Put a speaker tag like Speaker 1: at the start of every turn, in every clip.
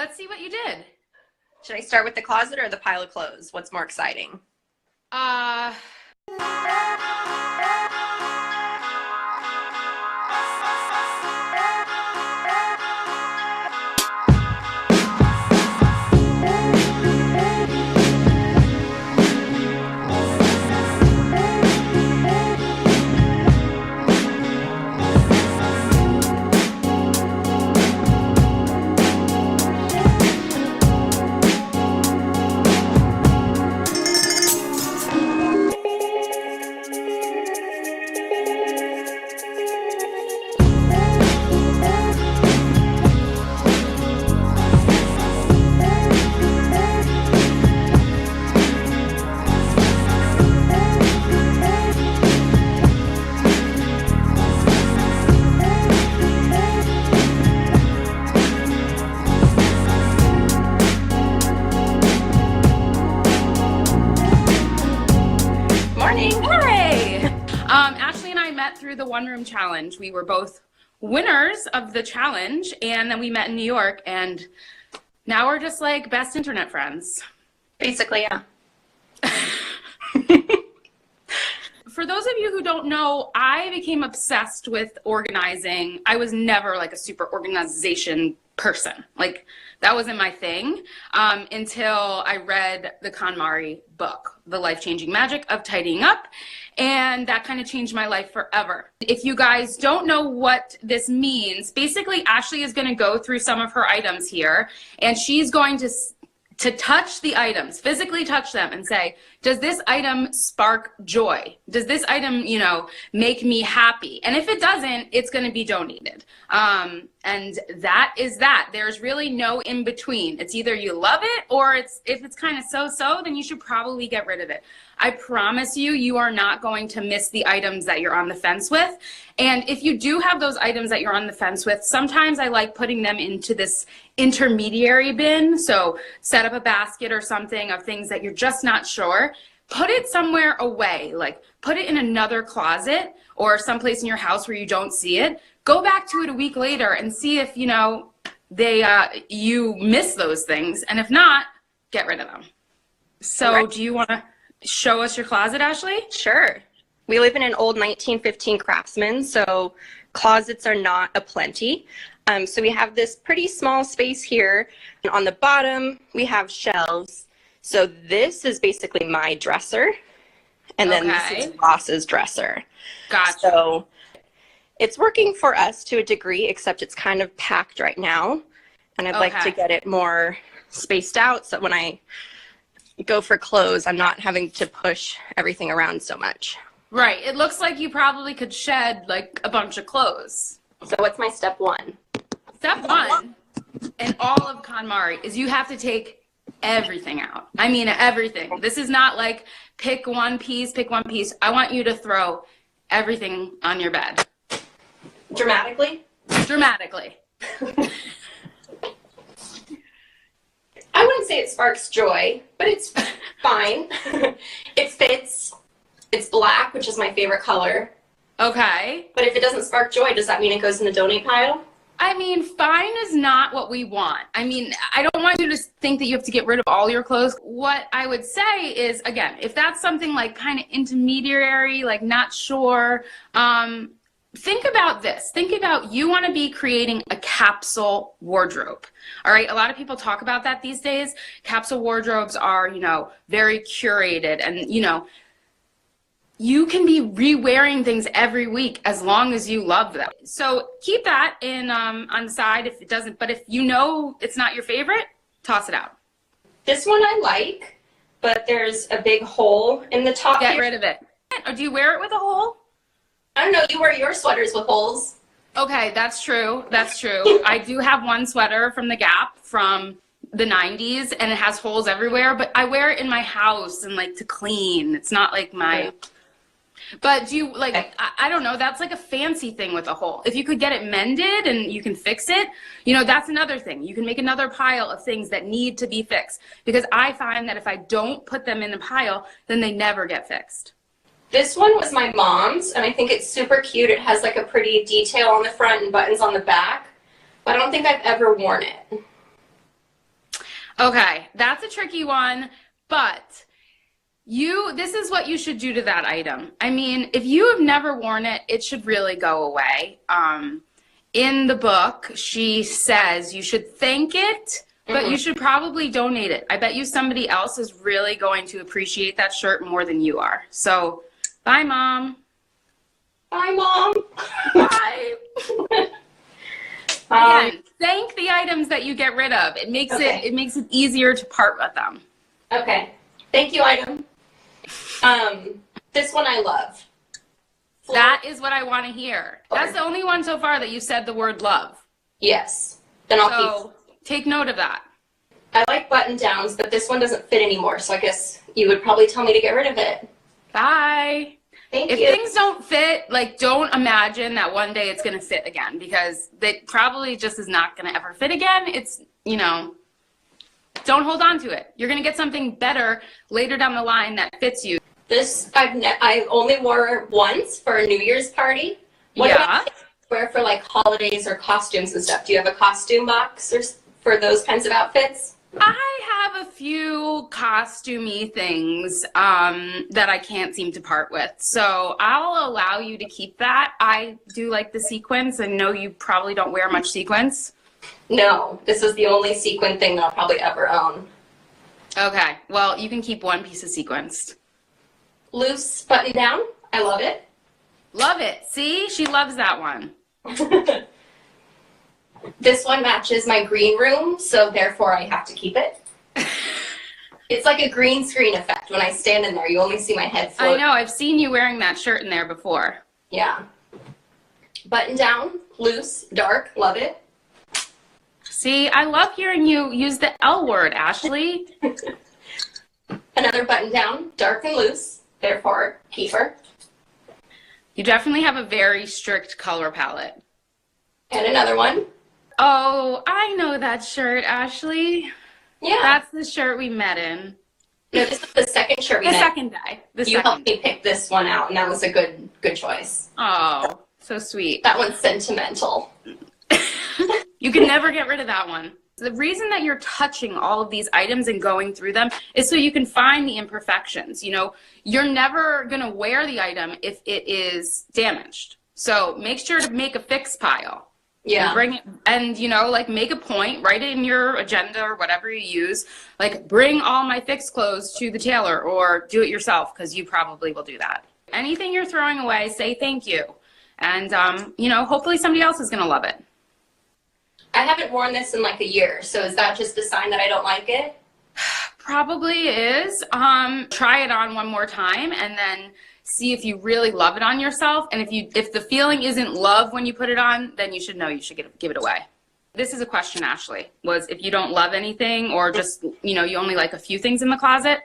Speaker 1: let's see what you did.
Speaker 2: Should I start with the closet or the pile of clothes? What's more exciting?
Speaker 1: Ashley and I met through the One Room Challenge. We were both winners of the challenge, and then we met in New York, and now we're just like best internet friends.
Speaker 2: Basically, yeah.
Speaker 1: For those of you who don't know, I became obsessed with organizing. I was never like a super organization person. Like that wasn't my thing until I read the KonMari book, The Life-Changing Magic of Tidying Up. And that kind of changed my life forever. If you guys don't know what this means, basically Ashley is going to go through some of her items here, and she's going to touch the items, physically touch them and say, does this item spark joy? Does this item, you know, make me happy? And if it doesn't, it's going to be donated. And that is that. There's really no in between. It's either you love it, or if it's kind of so-so, then you should probably get rid of it. I promise you, you are not going to miss the items that you're on the fence with. And if you do have those items that you're on the fence with, sometimes I like putting them into this intermediary bin. So set up a basket or something of things that you're just not sure. Put it somewhere away, like put it in another closet or someplace in your house where you don't see it. Go back to it a week later and see if, you know, you miss those things. And if not, get rid of them. So right. Do you want to show us your closet, Ashley?
Speaker 2: Sure. We live in an old 1915 Craftsman, so closets are not aplenty. So we have this pretty small space here. And on the bottom, we have shelves. So this is basically my dresser. And then this is Ross's dresser.
Speaker 1: Gotcha.
Speaker 2: So it's working for us to a degree, except it's kind of packed right now. And I'd like to get it more spaced out so when I go for clothes, I'm not having to push everything around so much.
Speaker 1: Right. It looks like you probably could shed like a bunch of clothes.
Speaker 2: So what's my step one?
Speaker 1: Step one in all of KonMari is you have to take everything out. I mean, everything. This is not like pick one piece, pick one piece. I want you to throw everything on your bed.
Speaker 2: Dramatically?
Speaker 1: Dramatically.
Speaker 2: I wouldn't say it sparks joy, but it's fine. It fits. It's black, which is my favorite color.
Speaker 1: Okay.
Speaker 2: But if it doesn't spark joy, does that mean it goes in the donate pile?
Speaker 1: I mean, fine is not what we want. I mean, I don't want you to think that you have to get rid of all your clothes. What I would say is, again, if that's something like kind of intermediary, like not sure, think about this. Think about you want to be creating a capsule wardrobe. All right. A lot of people talk about that these days. Capsule wardrobes are, you know, very curated and, you know, you can be re-wearing things every week as long as you love them. So keep that in on the side if it doesn't, but if you know it's not your favorite, toss it out.
Speaker 2: This one I like, but there's a big hole in the top.
Speaker 1: Get rid of it. Or do you wear it with a hole?
Speaker 2: I don't know, you wear your sweaters with holes.
Speaker 1: Okay, that's true. That's true. I do have one sweater from the Gap from the 90s and it has holes everywhere, but I wear it in my house and like to clean. It's not like my... But do you like, I don't know, that's like a fancy thing with a hole. If you could get it mended and you can fix it, you know, that's another thing. You can make another pile of things that need to be fixed. Because I find that if I don't put them in the pile, then they never get fixed.
Speaker 2: This one was my mom's, and I think it's super cute. It has like a pretty detail on the front and buttons on the back, but I don't think I've ever worn it.
Speaker 1: Okay, that's a tricky one, but this is what you should do to that item. I mean, if you have never worn it, it should really go away. In the book, she says you should thank it, but you should probably donate it. I bet you somebody else is really going to appreciate that shirt more than you are. So, bye, Mom.
Speaker 2: Bye, Mom.
Speaker 1: Bye. Again, thank the items that you get rid of. It makes it easier to part with them.
Speaker 2: Okay. Thank you, item. This one I love.
Speaker 1: That is what I want to hear. That's the only one so far that you said the word love.
Speaker 2: Yes. Then I'll
Speaker 1: take note of that.
Speaker 2: I like button downs, but this one doesn't fit anymore, so I guess you would probably tell me to get rid of it.
Speaker 1: Bye.
Speaker 2: Thank you.
Speaker 1: If things don't fit, like, don't imagine that one day it's going to fit again, because it probably just is not going to ever fit again. It's, you know, don't hold on to it. You're going to get something better later down the line that fits you.
Speaker 2: This I only wore once for a New Year's party. What about wear for like holidays or costumes and stuff? Do you have a costume box or for those kinds of outfits?
Speaker 1: I have a few costumey things that I can't seem to part with. So I'll allow you to keep that. I do like the sequins. I know you probably don't wear much sequins.
Speaker 2: No, this is the only sequin thing that I'll probably ever own.
Speaker 1: Okay, well, you can keep one piece of sequins.
Speaker 2: Loose button down. I love it.
Speaker 1: Love it. See? She loves that one.
Speaker 2: This one matches my green room, so therefore I have to keep it. It's like a green screen effect. When I stand in there, you only see my head float.
Speaker 1: I know. I've seen you wearing that shirt in there before.
Speaker 2: Yeah. Button down, loose, dark. Love it.
Speaker 1: See, I love hearing you use the L word, Ashley.
Speaker 2: Another button down, dark and loose. Therefore, keeper.
Speaker 1: You definitely have a very strict color palette.
Speaker 2: And another one.
Speaker 1: Oh, I know that shirt, Ashley.
Speaker 2: Yeah.
Speaker 1: That's the shirt we met in.
Speaker 2: No, this is the second shirt we met.
Speaker 1: The second day.
Speaker 2: You helped me pick this one out, and that was a good choice.
Speaker 1: Oh, so sweet.
Speaker 2: That one's sentimental.
Speaker 1: You can never get rid of that one. The reason that you're touching all of these items and going through them is so you can find the imperfections. You know, you're never going to wear the item if it is damaged. So make sure to make a fix pile.
Speaker 2: Yeah.
Speaker 1: And bring it, and, you know, like, make a point, write it in your agenda or whatever you use. Like, bring all my fixed clothes to the tailor, or do it yourself, because you probably will do that. Anything you're throwing away, say thank you. And, you know, hopefully somebody else is going to love it.
Speaker 2: I haven't worn this in like a year, so is that just a sign that I don't like it?
Speaker 1: Probably is. Try it on one more time and then see if you really love it on yourself. And if the feeling isn't love when you put it on, then you should know you should give it away. This is a question, Ashley, was if you don't love anything, or just, you know, you only like a few things in the closet,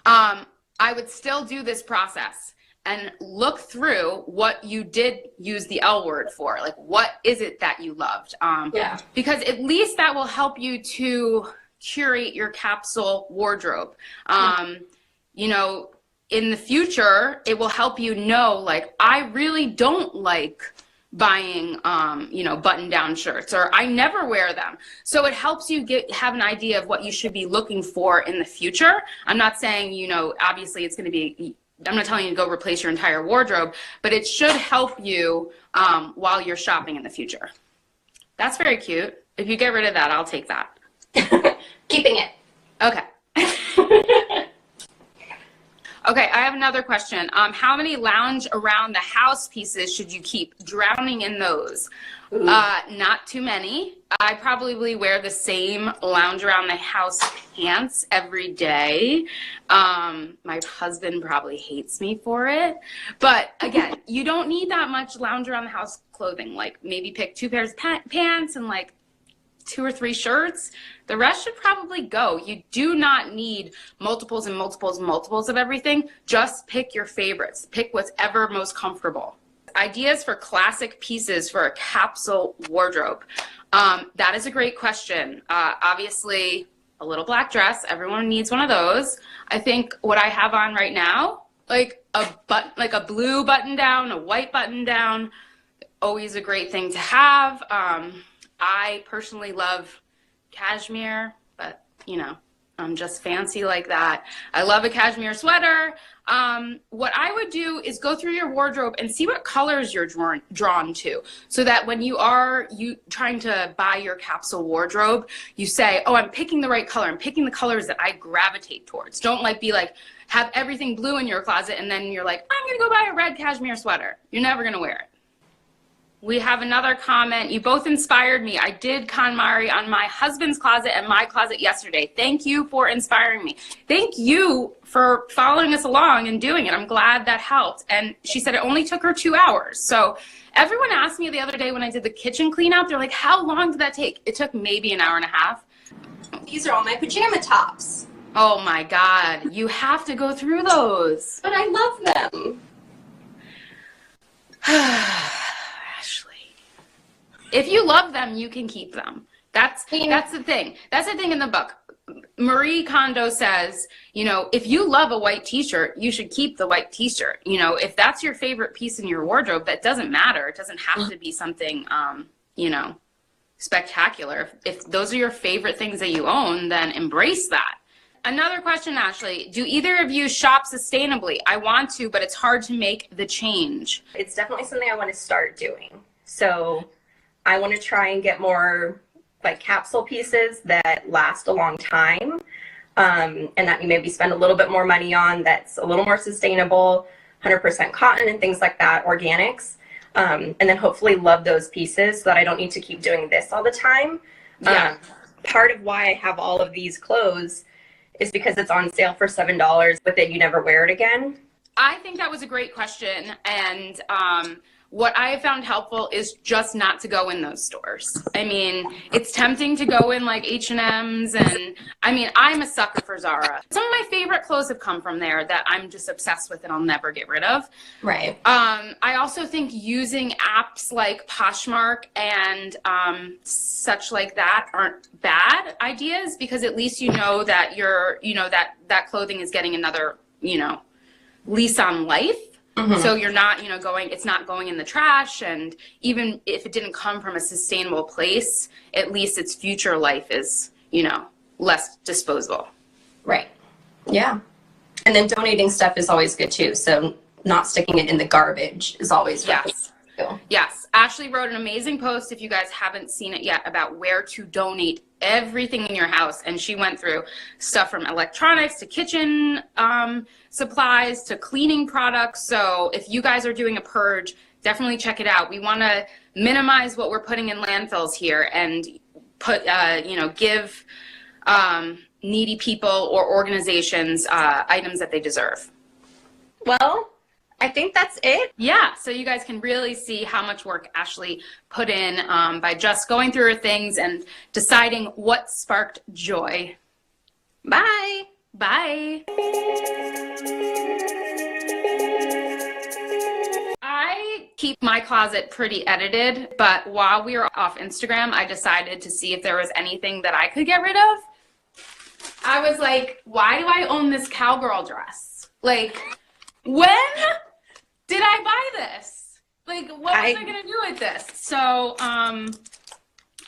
Speaker 1: I would still do this process and look through what you did use the L word for. Like, what is it that you loved?
Speaker 2: Yeah.
Speaker 1: Because at least that will help you to curate your capsule wardrobe. You know, in the future, it will help you know, like, I really don't like buying, you know, button-down shirts, or I never wear them. So it helps you have an idea of what you should be looking for in the future. I'm not saying, you know, obviously it's going to be, I'm not telling you to go replace your entire wardrobe, but it should help you while you're shopping in the future. That's very cute. If you get rid of that, I'll take that.
Speaker 2: Keeping it.
Speaker 1: Okay. Okay, I have another question. How many lounge around the house pieces should you keep? Drowning in those. Not too many. I probably wear the same lounge around the house pants every day. My husband probably hates me for it. But again, you don't need that much lounge around the house clothing. Like, maybe pick 2 pairs of pants and like 2 or 3 shirts. The rest should probably go. You do not need multiples and multiples and multiples of everything. Just pick your favorites. Pick whatever most comfortable. Ideas for classic pieces for a capsule wardrobe. That is a great question. Obviously, a little black dress. Everyone needs one of those. I think what I have on right now, like a blue button down, a white button down, always a great thing to have. I personally love cashmere, but you know, I'm just fancy like that. I love a cashmere sweater. What I would do is go through your wardrobe and see what colors you're drawn to, so that when you are trying to buy your capsule wardrobe, you say, oh, I'm picking the right color. I'm picking the colors that I gravitate towards. Don't like be like, have everything blue in your closet and then you're like, I'm going to go buy a red cashmere sweater. You're never going to wear it. We have another comment. You both inspired me. I did KonMari on my husband's closet and my closet yesterday. Thank you for inspiring me. Thank you for following us along and doing it. I'm glad that helped. And she said it only took her 2 hours. So everyone asked me the other day when I did the kitchen clean out, they're like, how long did that take? It took maybe an hour and a half.
Speaker 2: These are all my pajama tops.
Speaker 1: Oh my God. You have to go through those.
Speaker 2: But I love them.
Speaker 1: If you love them, you can keep them. That's the thing. That's the thing in the book. Marie Kondo says, you know, if you love a white t-shirt, you should keep the white t-shirt. You know, if that's your favorite piece in your wardrobe, that doesn't matter. It doesn't have to be something, you know, spectacular. If those are your favorite things that you own, then embrace that. Another question, Ashley, do either of you shop sustainably? I want to, but it's hard to make the change.
Speaker 2: It's definitely something I want to start doing. So I want to try and get more like capsule pieces that last a long time, and that you maybe spend a little bit more money on, that's a little more sustainable, 100% cotton and things like that, organics, and then hopefully love those pieces so that I don't need to keep doing this all the time.
Speaker 1: Yeah.
Speaker 2: Part of why I have all of these clothes is because it's on sale for $7, but then you never wear it again.
Speaker 1: I think that was a great question, and what I have found helpful is just not to go in those stores. I mean, it's tempting to go in like H&M's, and I mean, I'm a sucker for Zara. Some of my favorite clothes have come from there that I'm just obsessed with and I'll never get rid of.
Speaker 2: Right.
Speaker 1: I also think using apps like Poshmark and such like that aren't bad ideas, because at least you know that that clothing is getting another, lease on life. Mm-hmm. So you're not, it's not going in the trash. And even if it didn't come from a sustainable place, at least its future life is, less disposable.
Speaker 2: Right. Yeah. And then donating stuff is always good too. So not sticking it in the garbage is always
Speaker 1: yes. Cool. Yes. Ashley wrote an amazing post, if you guys haven't seen it yet, about where to donate everything in your house. And she went through stuff from electronics to kitchen supplies to cleaning products. So if you guys are doing a purge, definitely check it out. We want to minimize what we're putting in landfills here and put, give needy people or organizations items that they deserve.
Speaker 2: Well, I think that's it.
Speaker 1: Yeah, so you guys can really see how much work Ashley put in by just going through her things and deciding what sparked joy.
Speaker 2: Bye.
Speaker 1: Bye. I keep my closet pretty edited, but while we were off Instagram, I decided to see if there was anything that I could get rid of. I was like, why do I own this cowgirl dress? Like, when did I buy this? Like, what was I going to do with this? So,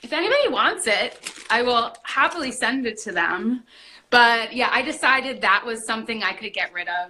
Speaker 1: if anybody wants it, I will happily send it to them. But yeah, I decided that was something I could get rid of.